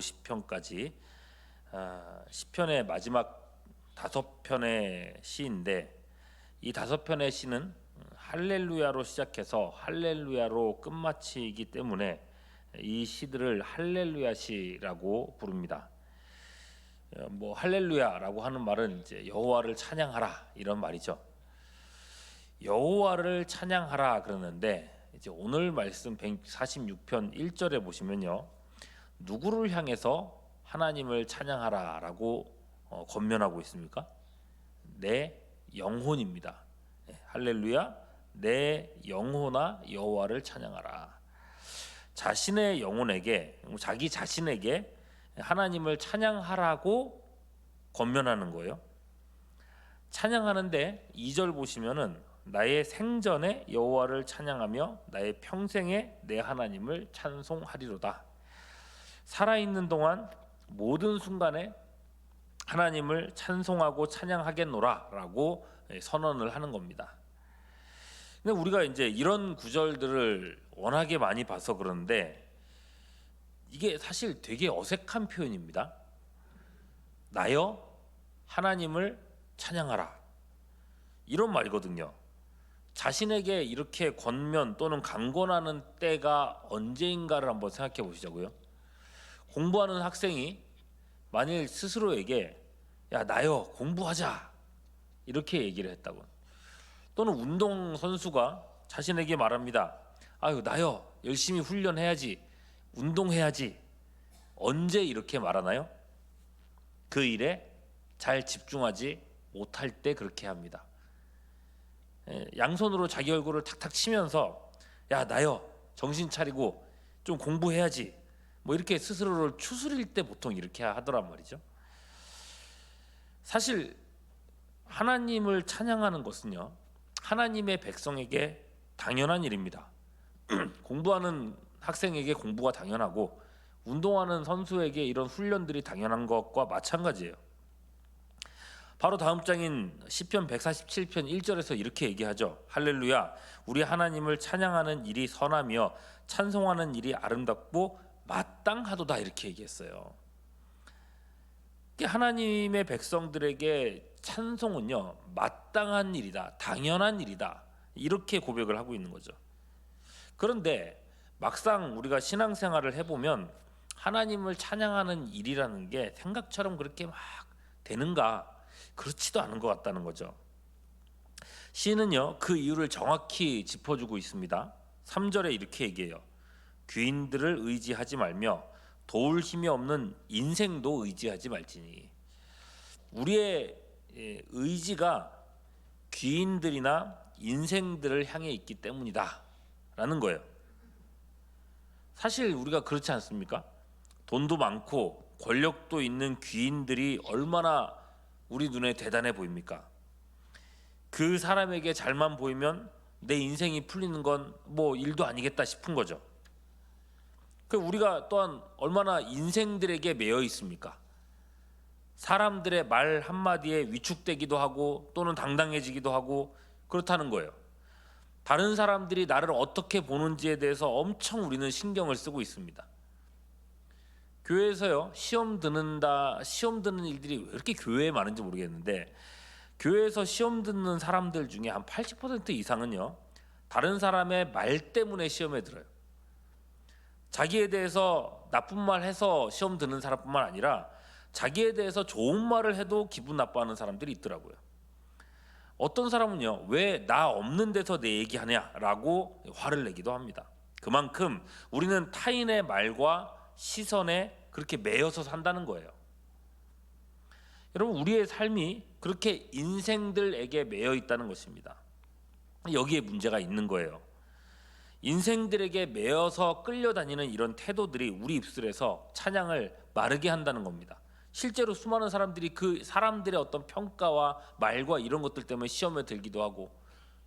50편까지 시편의 마지막 5편의 시인데, 이 5편의 시는 할렐루야로 시작해서 할렐루야로 끝마치기 때문에 이 시들을 할렐루야 시라고 부릅니다. 뭐 할렐루야라고 하는 말은 이제 여호와를 찬양하라 이런 말이죠. 여호와를 찬양하라 그러는데, 이제 오늘 말씀 146편 1절에 보시면요, 누구를 향해서 하나님을 찬양하라라고 권면하고 있습니까? 내 영혼입니다. 할렐루야, 내 영혼아 여호와를 찬양하라. 자신의 영혼에게, 자기 자신에게 하나님을 찬양하라고 권면하는 거예요. 찬양하는데 2절 보시면은 나의 생전에 여호와를 찬양하며 나의 평생에 내 하나님을 찬송하리로다. 살아있는 동안 모든 순간에 하나님을 찬송하고 찬양하겠노라 라고 선언을 하는 겁니다. 근데 우리가 이제 이런 구절들을 워낙에 많이 봐서 그런데 이게 사실 되게 어색한 표현입니다. 나여 하나님을 찬양하라, 이런 말이거든요. 자신에게 이렇게 권면 또는 강권하는 때가 언제인가를 한번 생각해 보시자고요. 공부하는 학생이 만일 스스로에게 야 나여 공부하자 이렇게 얘기를 했다고, 또는 운동선수가 자신에게 말합니다. 아유 나여 열심히 훈련해야지, 운동해야지. 언제 이렇게 말하나요? 그 일에 잘 집중하지 못할 때 그렇게 합니다. 양손으로 자기 얼굴을 탁탁 치면서 야 나여 정신 차리고 좀 공부해야지, 뭐 이렇게 스스로를 추스릴 때 보통 이렇게 하더란 말이죠. 사실 하나님을 찬양하는 것은요, 하나님의 백성에게 당연한 일입니다. 공부하는 학생에게 공부가 당연하고 운동하는 선수에게 이런 훈련들이 당연한 것과 마찬가지예요. 바로 다음 장인 시편 147편 1절에서 이렇게 얘기하죠. 할렐루야, 우리 하나님을 찬양하는 일이 선하며 찬송하는 일이 아름답고 마땅하도다, 이렇게 얘기했어요. 하나님의 백성들에게 찬송은요 마땅한 일이다, 당연한 일이다, 이렇게 고백을 하고 있는 거죠. 그런데 막상 우리가 신앙생활을 해보면 하나님을 찬양하는 일이라는 게 생각처럼 그렇게 막 되는가? 그렇지도 않은 것 같다는 거죠. 시는요 그 이유를 정확히 짚어주고 있습니다. 3절에 이렇게 얘기해요. 귀인들을 의지하지 말며 도울 힘이 없는 인생도 의지하지 말지니. 우리의 의지가 귀인들이나 인생들을 향해 있기 때문이다 라는 거예요. 사실 우리가 그렇지 않습니까? 돈도 많고 권력도 있는 귀인들이 얼마나 우리 눈에 대단해 보입니까? 그 사람에게 잘만 보이면 내 인생이 풀리는 건 뭐 일도 아니겠다 싶은 거죠. 우리가 또한 얼마나 인생들에게 매여 있습니까? 사람들의 말 한마디에 위축되기도 하고 또는 당당해지기도 하고 그렇다는 거예요. 다른 사람들이 나를 어떻게 보는지에 대해서 엄청 우리는 신경을 쓰고 있습니다. 교회에서요 시험 드는 일들이 왜 이렇게 교회에 많은지 모르겠는데, 교회에서 시험 듣는 사람들 중에 한 80% 이상은요 다른 사람의 말 때문에 시험에 들어요. 자기에 대해서 나쁜 말 해서 시험 드는 사람뿐만 아니라 자기에 대해서 좋은 말을 해도 기분 나빠하는 사람들이 있더라고요. 어떤 사람은요 왜 나 없는 데서 내 얘기하냐라고 화를 내기도 합니다. 그만큼 우리는 타인의 말과 시선에 그렇게 매여서 산다는 거예요. 여러분, 우리의 삶이 그렇게 인생들에게 매여 있다는 것입니다. 여기에 문제가 있는 거예요. 인생들에게 매여서 끌려다니는 이런 태도들이 우리 입술에서 찬양을 마르게 한다는 겁니다. 실제로 수많은 사람들이 그 사람들의 어떤 평가와 말과 이런 것들 때문에 시험에 들기도 하고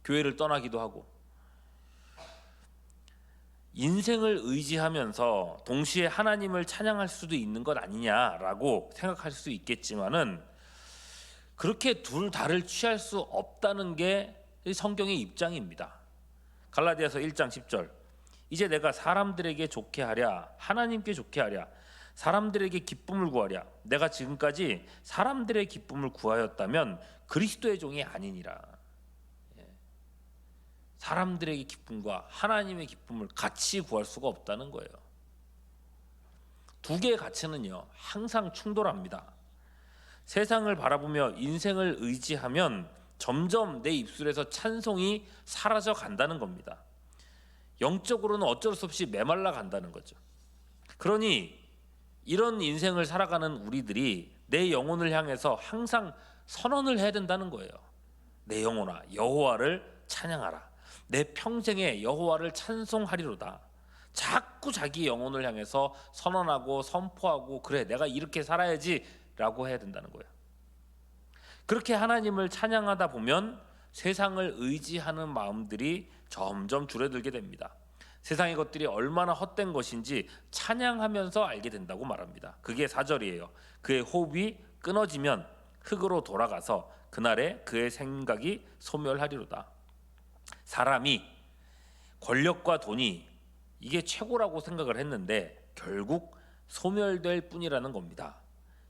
교회를 떠나기도 하고, 인생을 의지하면서 동시에 하나님을 찬양할 수도 있는 것 아니냐라고 생각할 수 있겠지만은, 그렇게 둘 다를 취할 수 없다는 게 성경의 입장입니다. 갈라디아서 1장 10절, 이제 내가 사람들에게 좋게 하랴 하나님께 좋게 하랴 사람들에게 기쁨을 구하랴. 내가 지금까지 사람들의 기쁨을 구하였다면 그리스도의 종이 아니니라. 사람들의 기쁨과 하나님의 기쁨을 같이 구할 수가 없다는 거예요. 두 개의 가치는요, 항상 충돌합니다. 세상을 바라보며 인생을 의지하면 점점 내 입술에서 찬송이 사라져 간다는 겁니다. 영적으로는 어쩔 수 없이 메말라 간다는 거죠. 그러니 이런 인생을 살아가는 우리들이 내 영혼을 향해서 항상 선언을 해야 된다는 거예요. 내 영혼아, 여호와를 찬양하라. 내 평생에 여호와를 찬송하리로다. 자꾸 자기 영혼을 향해서 선언하고 선포하고, 그래 내가 이렇게 살아야지 라고 해야 된다는 거예요. 그렇게 하나님을 찬양하다 보면 세상을 의지하는 마음들이 점점 줄어들게 됩니다. 세상의 것들이 얼마나 헛된 것인지 찬양하면서 알게 된다고 말합니다. 그게 4절이에요. 그의 호흡이 끊어지면 흙으로 돌아가서 그날에 그의 생각이 소멸하리로다. 사람이 권력과 돈이 이게 최고라고 생각을 했는데 결국 소멸될 뿐이라는 겁니다.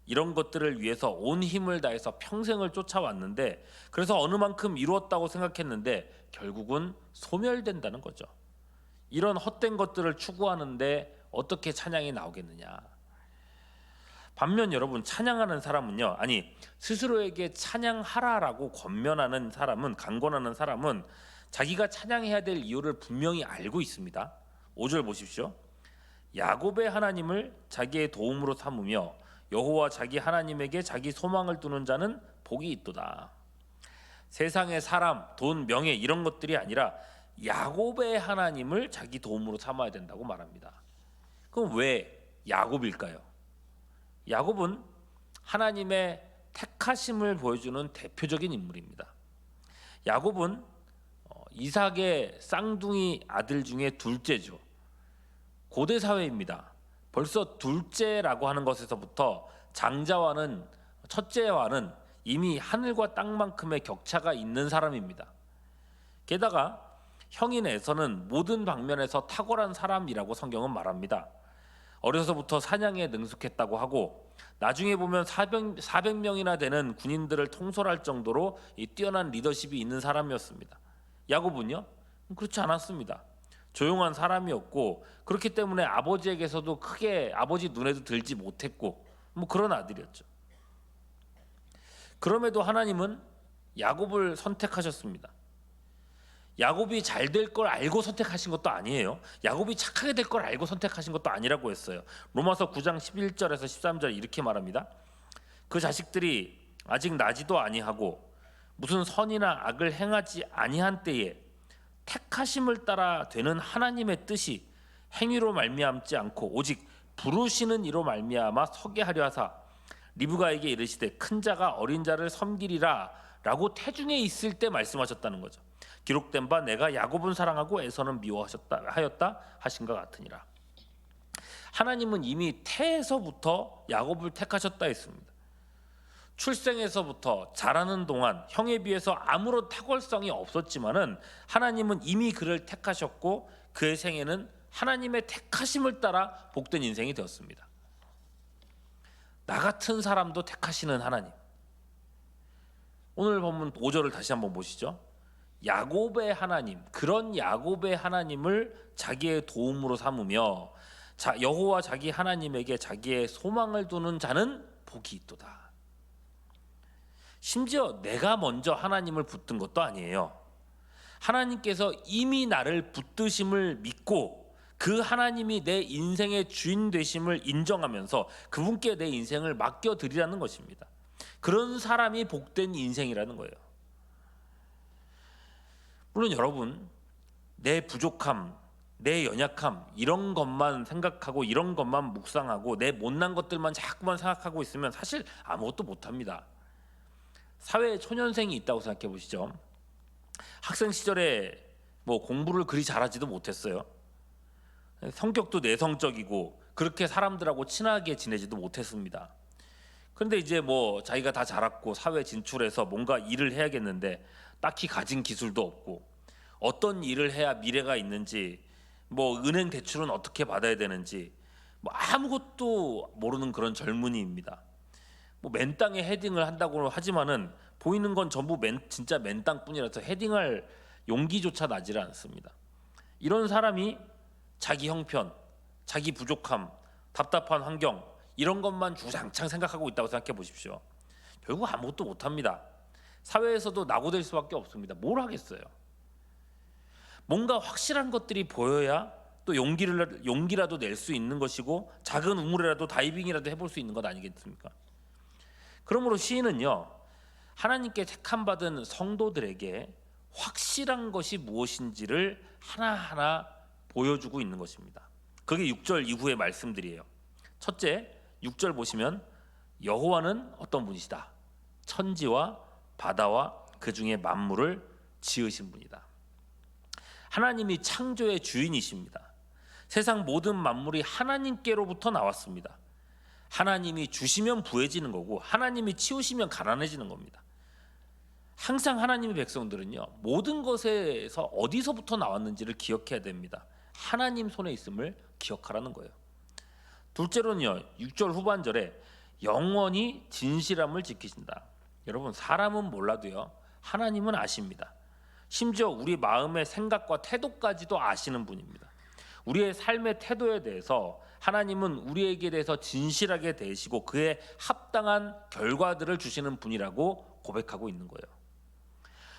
이런 것들을 위해서 온 힘을 다해서 평생을 쫓아왔는데, 그래서 어느 만큼 이루었다고 생각했는데 결국은 소멸된다는 거죠. 이런 헛된 것들을 추구하는데 어떻게 찬양이 나오겠느냐. 반면 여러분, 찬양하는 사람은요, 아니 스스로에게 찬양하라라고 권면하는 사람은, 강권하는 사람은 자기가 찬양해야 될 이유를 분명히 알고 있습니다. 5절 보십시오. 야곱의 하나님을 자기의 도움으로 삼으며 여호와 자기 하나님에게 자기 소망을 두는 자는 복이 있도다. 세상의 사람, 돈, 명예 이런 것들이 아니라 야곱의 하나님을 자기 도움으로 삼아야 된다고 말합니다. 그럼 왜 야곱일까요? 야곱은 하나님의 택하심을 보여주는 대표적인 인물입니다. 야곱은 이삭의 쌍둥이 아들 중에 둘째죠. 고대 사회입니다. 벌써 둘째라고 하는 것에서부터 장자와는, 첫째와는 이미 하늘과 땅만큼의 격차가 있는 사람입니다. 게다가 형인 에서는 모든 방면에서 탁월한 사람이라고 성경은 말합니다. 어려서부터 사냥에 능숙했다고 하고, 나중에 보면 400명이나 되는 군인들을 통솔할 정도로 뛰어난 리더십이 있는 사람이었습니다. 야곱은요? 그렇지 않았습니다. 조용한 사람이었고, 그렇기 때문에 아버지에게서도 크게 아버지 눈에도 들지 못했고, 그런 아들이었죠. 그럼에도 하나님은 야곱을 선택하셨습니다. 야곱이 잘 될 걸 알고 선택하신 것도 아니에요. 야곱이 착하게 될 걸 알고 선택하신 것도 아니라고 했어요. 로마서 9장 11절에서 13절 이렇게 말합니다. 그 자식들이 아직 나지도 아니하고 무슨 선이나 악을 행하지 아니한 때에 택하심을 따라 되는 하나님의 뜻이 행위로 말미암지 않고 오직 부르시는 이로 말미암아 서게 하려 하사 리브가에게 이르시되 큰 자가 어린 자를 섬기리라 라고 태중에 있을 때 말씀하셨다는 거죠. 기록된 바 내가 야곱은 사랑하고 에서는 미워하였다 하신 것 같으니라. 하나님은 이미 태에서부터 야곱을 택하셨다 했습니다. 출생에서부터 자라는 동안 형에 비해서 아무런 탁월성이 없었지만은 하나님은 이미 그를 택하셨고, 그의 생애는 하나님의 택하심을 따라 복된 인생이 되었습니다. 나 같은 사람도 택하시는 하나님. 오늘 본문 5절을 다시 한번 보시죠. 야곱의 하나님, 그런 야곱의 하나님을 자기의 도움으로 삼으며 여호와 자기 하나님에게 자기의 소망을 두는 자는 복이 있도다. 심지어 내가 먼저 하나님을 붙든 것도 아니에요. 하나님께서 이미 나를 붙드심을 믿고 그 하나님이 내 인생의 주인 되심을 인정하면서 그분께 내 인생을 맡겨드리라는 것입니다. 그런 사람이 복된 인생이라는 거예요. 물론 여러분, 내 부족함, 내 연약함 이런 것만 생각하고 이런 것만 묵상하고 내 못난 것들만 자꾸만 생각하고 있으면 사실 아무것도 못합니다. 사회에 초년생이 있다고 생각해 보시죠. 학생 시절에 공부를 그리 잘하지도 못했어요. 성격도 내성적이고 그렇게 사람들하고 친하게 지내지도 못했습니다. 그런데 이제 자기가 다 자랐고 사회 진출해서 뭔가 일을 해야겠는데 딱히 가진 기술도 없고, 어떤 일을 해야 미래가 있는지, 은행 대출은 어떻게 받아야 되는지, 뭐 아무것도 모르는 그런 젊은이입니다. 뭐 맨땅에 헤딩을 한다고 하지만은 보이는 건 전부 진짜 맨땅뿐이라서 헤딩할 용기조차 나지를 않습니다. 이런 사람이 자기 형편, 자기 부족함, 답답한 환경 이런 것만 주장창 생각하고 있다고 생각해 보십시오. 결국 아무것도 못합니다. 사회에서도 낙오될 수밖에 없습니다. 뭘 하겠어요? 뭔가 확실한 것들이 보여야 또 용기라도 낼 수 있는 것이고 작은 우물이라도 다이빙이라도 해볼 수 있는 것 아니겠습니까? 그러므로 시인은요, 하나님께 택함받은 성도들에게 확실한 것이 무엇인지를 하나하나 보여주고 있는 것입니다. 그게 6절 이후의 말씀들이에요. 첫째, 6절 보시면 여호와는 어떤 분이시다. 천지와 바다와 그 중에 만물을 지으신 분이다. 하나님이 창조의 주인이십니다. 세상 모든 만물이 하나님께로부터 나왔습니다. 하나님이 주시면 부해지는 거고 하나님이 치우시면 가난해지는 겁니다. 항상 하나님의 백성들은요, 모든 것에서 어디서부터 나왔는지를 기억해야 됩니다. 하나님 손에 있음을 기억하라는 거예요. 둘째로는요, 6절 후반절에 영원히 진실함을 지키신다. 여러분, 사람은 몰라도요, 하나님은 아십니다. 심지어 우리 마음의 생각과 태도까지도 아시는 분입니다. 우리의 삶의 태도에 대해서 하나님은 우리에게 대해서 진실하게 대시고 그에 합당한 결과들을 주시는 분이라고 고백하고 있는 거예요.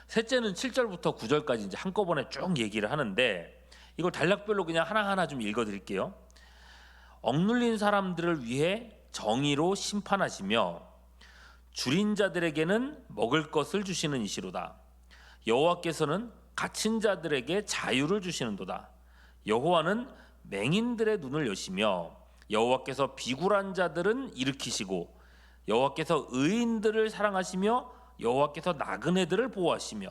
셋째는 7절부터 9절까지 이제 한꺼번에 쭉 얘기를 하는데 이걸 단락별로 그냥 하나하나 좀 읽어드릴게요. 억눌린 사람들을 위해 정의로 심판하시며 줄인 자들에게는 먹을 것을 주시는 이시로다. 여호와께서는 갇힌 자들에게 자유를 주시는도다. 여호와는 맹인들의 눈을 여시며 여호와께서 비굴한 자들은 일으키시고 여호와께서 의인들을 사랑하시며 여호와께서 나그네들을 보호하시며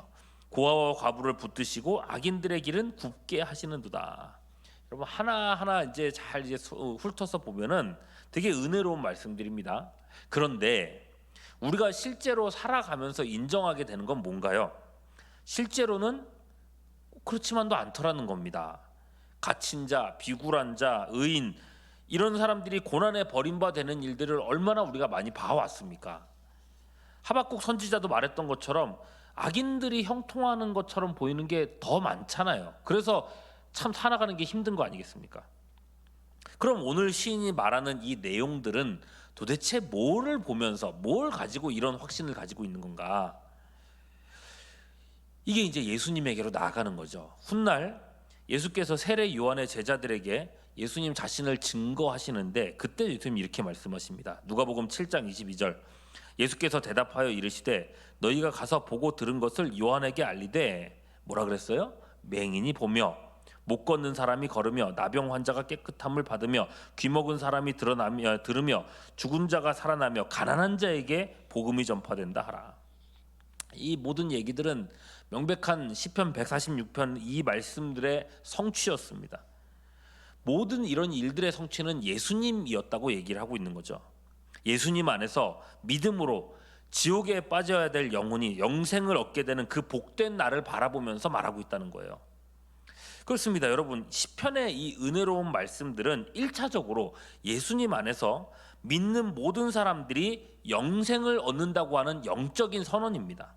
고아와 과부를 붙드시고 악인들의 길은 굽게 하시는도다. 여러분, 하나하나 이제 잘 훑어서 보면은 되게 은혜로운 말씀들입니다. 그런데 우리가 실제로 살아가면서 인정하게 되는 건 뭔가요? 실제로는 그렇지만도 않더라는 겁니다. 갇힌 자, 비굴한 자, 의인 이런 사람들이 고난에 버림받는 일들을 얼마나 우리가 많이 봐왔습니까? 하박국 선지자도 말했던 것처럼 악인들이 형통하는 것처럼 보이는 게 더 많잖아요. 그래서 참 살아가는 게 힘든 거 아니겠습니까? 그럼 오늘 시인이 말하는 이 내용들은 도대체 뭐를 보면서 뭘 가지고 이런 확신을 가지고 있는 건가? 이게 이제 예수님에게로 나아가는 거죠. 훗날 예수께서 세례 요한의 제자들에게 예수님 자신을 증거하시는데 그때 예수님이 이렇게 말씀하십니다. 누가복음 7장 22절. 예수께서 대답하여 이르시되 너희가 가서 보고 들은 것을 요한에게 알리되 뭐라 그랬어요? 맹인이 보며 못 걷는 사람이 걸으며 나병 환자가 깨끗함을 받으며 귀먹은 사람이 들으며 죽은 자가 살아나며 가난한 자에게 복음이 전파된다 하라. 이 모든 얘기들은 명백한 시편 146편 이 말씀들의 성취였습니다. 모든 이런 일들의 성취는 예수님이었다고 얘기를 하고 있는 거죠. 예수님 안에서 믿음으로 지옥에 빠져야 될 영혼이 영생을 얻게 되는 그 복된 날을 바라보면서 말하고 있다는 거예요. 그렇습니다. 여러분, 시편의 이 은혜로운 말씀들은 1차적으로 예수님 안에서 믿는 모든 사람들이 영생을 얻는다고 하는 영적인 선언입니다.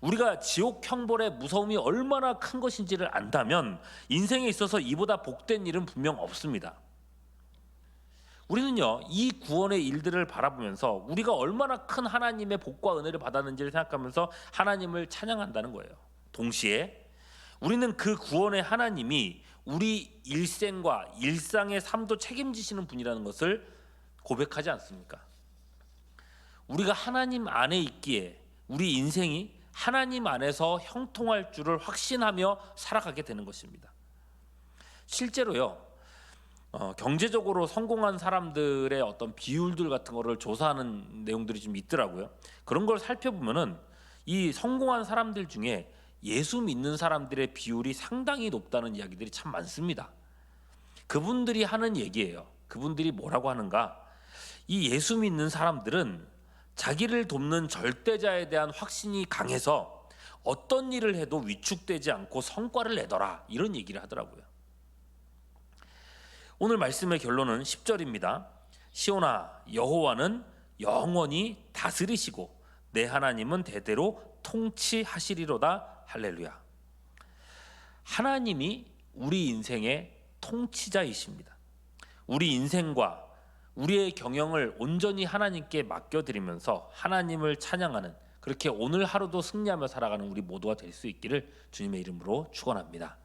우리가 지옥 형벌의 무서움이 얼마나 큰 것인지를 안다면 인생에 있어서 이보다 복된 일은 분명 없습니다. 우리는요, 이 구원의 일들을 바라보면서 우리가 얼마나 큰 하나님의 복과 은혜를 받았는지를 생각하면서 하나님을 찬양한다는 거예요. 동시에 우리는 그 구원의 하나님이 우리 일생과 일상의 삶도 책임지시는 분이라는 것을 고백하지 않습니까? 우리가 하나님 안에 있기에 우리 인생이 하나님 안에서 형통할 줄을 확신하며 살아가게 되는 것입니다. 실제로요, 경제적으로 성공한 사람들의 어떤 비율들 같은 거를 조사하는 내용들이 좀 있더라고요. 그런 걸 살펴보면은 이 성공한 사람들 중에 예수 믿는 사람들의 비율이 상당히 높다는 이야기들이 참 많습니다. 그분들이 하는 얘기예요. 그분들이 뭐라고 하는가? 이 예수 믿는 사람들은 자기를 돕는 절대자에 대한 확신이 강해서 어떤 일을 해도 위축되지 않고 성과를 내더라, 이런 얘기를 하더라고요. 오늘 말씀의 결론은 10절입니다. 시온아, 여호와는 영원히 다스리시고 내 하나님은 대대로 통치하시리로다. 할렐루야. 하나님이 우리 인생의 통치자이십니다. 우리 인생과 우리의 경영을 온전히 하나님께 맡겨드리면서 하나님을 찬양하는, 그렇게 오늘 하루도 승리하며 살아가는 우리 모두가 될 수 있기를 주님의 이름으로 축원합니다.